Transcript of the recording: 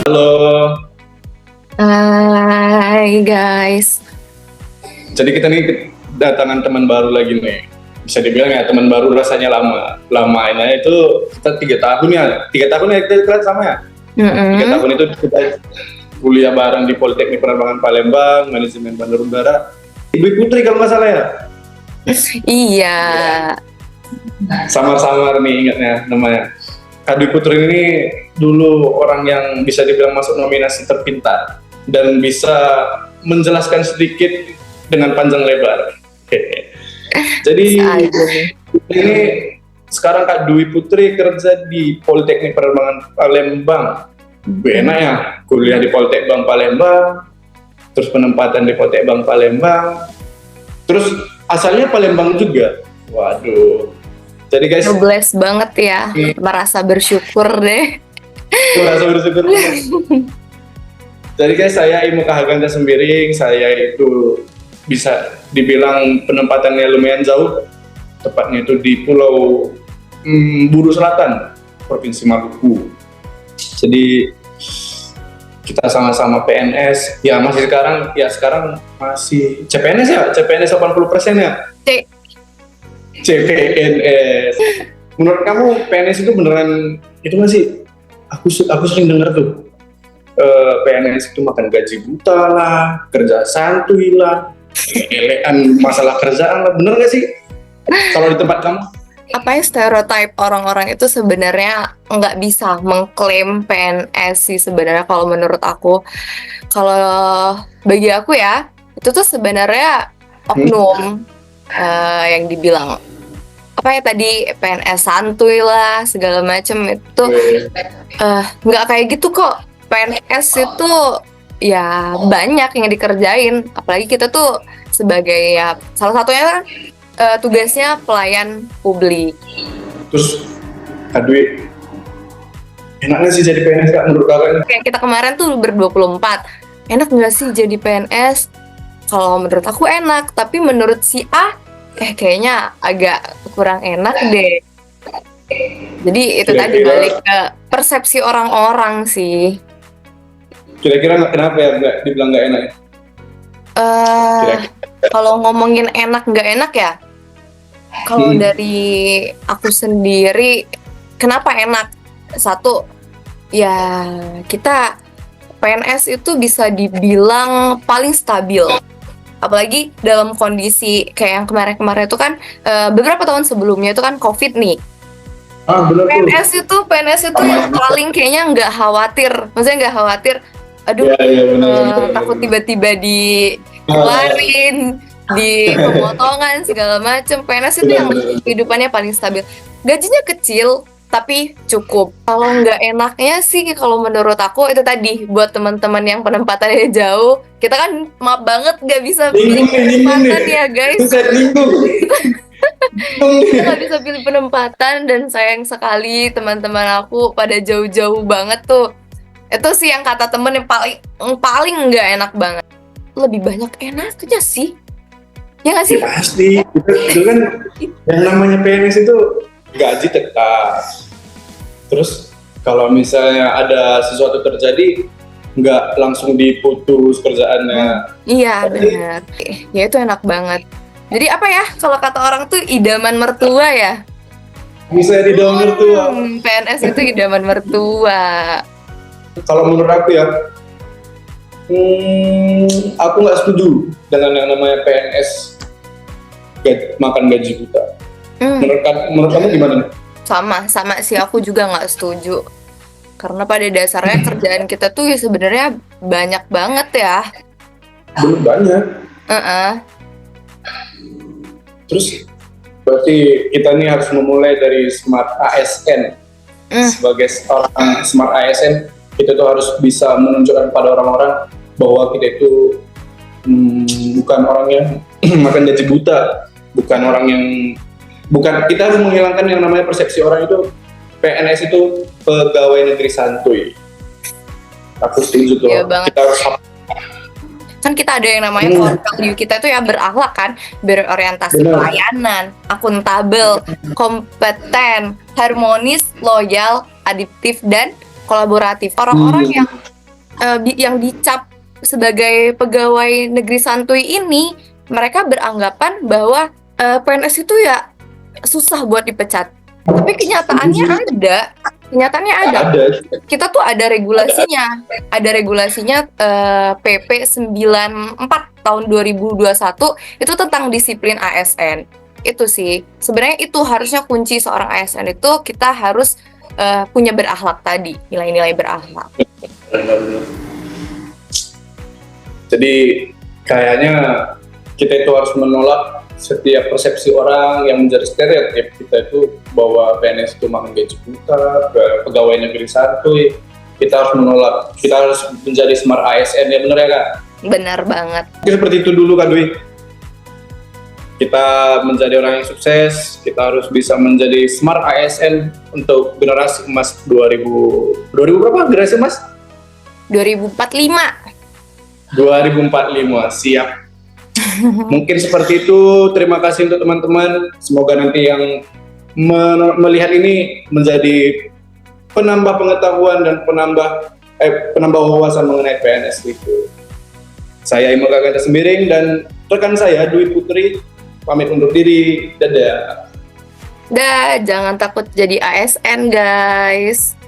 Halo, Hai guys. jadi kita nih kedatangan teman baru lagi nih. Bisa dibilang ya teman baru rasanya lama. Lamanya itu kita 3 tahun ya. 3 tahun ya kita sama ya. 3 tahun itu kita kuliah bareng di Politeknik Penerbangan Palembang, Manajemen Bandar Udara. Ibu Putri kalau nggak salah ya. Iya. Samar-samar nih ingatnya namanya. Kak Dwi Putri ini dulu orang yang bisa dibilang masuk nominasi terpintar dan bisa menjelaskan sedikit dengan panjang lebar. Jadi ini sekarang Kak Dwi Putri kerja di Politeknik Penerbangan Palembang. Enak ya, kuliah di Politeknik Palembang, terus penempatan di Politeknik Palembang, terus asalnya Palembang juga. Waduh. Jadi guys, Bless banget ya, merasa bersyukur deh. merasa bersyukur. Jadi guys, saya Imo Kahaganda Sembiring, saya itu bisa dibilang penempatannya lumayan jauh, tepatnya itu di Pulau Buru Selatan, Provinsi Maluku. Jadi kita sama-sama PNS, ya masih sekarang masih CPNS ya, CPNS 80% ya. CPNS. Menurut kamu PNS itu beneran itu nggak sih? Aku sering dengar tuh PNS itu makan gaji buta lah, kerja santuy lah, elekan masalah kerjaan lah, bener nggak sih? Kalau di tempat kamu? Apa ya, stereotype orang-orang itu sebenarnya nggak bisa mengklaim PNS sih sebenarnya kalau menurut aku. Kalau bagi aku ya, itu tuh sebenarnya oknum yang dibilang apa ya tadi PNS santuy lah segala macem itu nggak kayak gitu kok. PNS itu ya banyak yang dikerjain, apalagi kita tuh sebagai ya salah satunya tugasnya pelayan publik. Terus Kak Dwi, enaknya sih jadi PNS Kak menurut kakak? Kayak kita kemarin tuh ber-24, enak nggak sih jadi PNS? Kalau menurut aku enak, tapi menurut si A kayaknya agak kurang enak deh. Jadi itu tadi balik ke persepsi orang-orang sih. Kira-kira kenapa ya nggak dibilang nggak enak? Kalau ngomongin enak nggak enak ya, kalau dari aku sendiri kenapa enak? Satu, ya kita PNS itu bisa dibilang paling stabil. Apalagi dalam kondisi kayak yang kemarin-kemarin itu kan beberapa tahun sebelumnya itu kan COVID nih. PNS itu yang paling kayaknya nggak khawatir. Maksudnya nggak khawatir, aduh takut tiba-tiba dikeluarin, di pemotongan segala macem. PNS itu yang kehidupannya paling stabil. Gajinya kecil tapi cukup. Kalau nggak enaknya sih kalau menurut aku itu tadi buat teman-teman yang penempatannya jauh, kita kan maaf banget nggak bisa pilih penempatan ya guys. Kita nggak bisa pilih penempatan dan sayang sekali teman-teman aku pada jauh-jauh banget tuh. Itu sih yang kata temen yang paling nggak enak banget. Lebih banyak enaknya sih, ya nggak sih? Ya, pasti. Itu kan yang namanya PNS itu gaji tetap. Terus kalau misalnya ada sesuatu terjadi, nggak langsung diputus kerjaannya. Iya benar. Ya itu enak banget. Jadi apa ya, kalau kata orang tuh idaman mertua ya. Bisa idaman mertua. PNS itu idaman mertua. Kalau menurut aku ya, aku nggak setuju dengan yang namanya PNS makan gaji buta. Menurut kamu gimana? Sama sih, aku juga nggak setuju. Karena pada dasarnya kerjaan kita tuh ya sebenarnya banyak banget ya. Belum banyak. Terus berarti kita nih harus memulai dari Smart ASN. Sebagai seorang Smart ASN, kita tuh harus bisa menunjukkan pada orang-orang bahwa kita itu bukan orang yang makan gaji buta, bukan kita harus menghilangkan yang namanya persepsi orang itu PNS itu pegawai negeri santuy. Aku setuju tuh. Iya banget. Kita harus kan kita ada yang namanya core value kita itu ya berakhlak kan, berorientasi pelayanan, akuntabel, kompeten, harmonis, loyal, adiktif dan kolaboratif. Orang-orang yang yang dicap sebagai pegawai negeri santuy ini, mereka beranggapan bahwa PNS itu ya susah buat dipecat. Tapi kenyataannya ada. Kenyataannya ada. Ada. Kita tuh ada regulasinya. Ada regulasinya PP 94 tahun 2021 itu tentang disiplin ASN. Itu sih. Sebenarnya itu harusnya kunci seorang ASN itu kita harus punya berakhlak tadi, nilai-nilai berakhlak. Jadi kayaknya kita itu harus menolak setiap persepsi orang yang menjadi stereotip kita itu bahwa PNS itu makan gaji buta, pegawai negeri santuy. Kita harus menolak, kita harus menjadi smart ASN, ya benar ya Kak? Benar banget. Seperti itu dulu Kak Dwi. Kita menjadi orang yang sukses, kita harus bisa menjadi smart ASN untuk generasi emas 2000 berapa generasi emas? 2045. 2045, siap. Mungkin seperti itu. Terima kasih untuk teman-teman. Semoga nanti yang melihat ini menjadi penambah pengetahuan dan penambah wawasan mengenai PNS itu. Saya Imam Gagata Sembiring dan rekan saya Dwi Putri pamit undur diri. Dadah. Dah, jangan takut jadi ASN guys.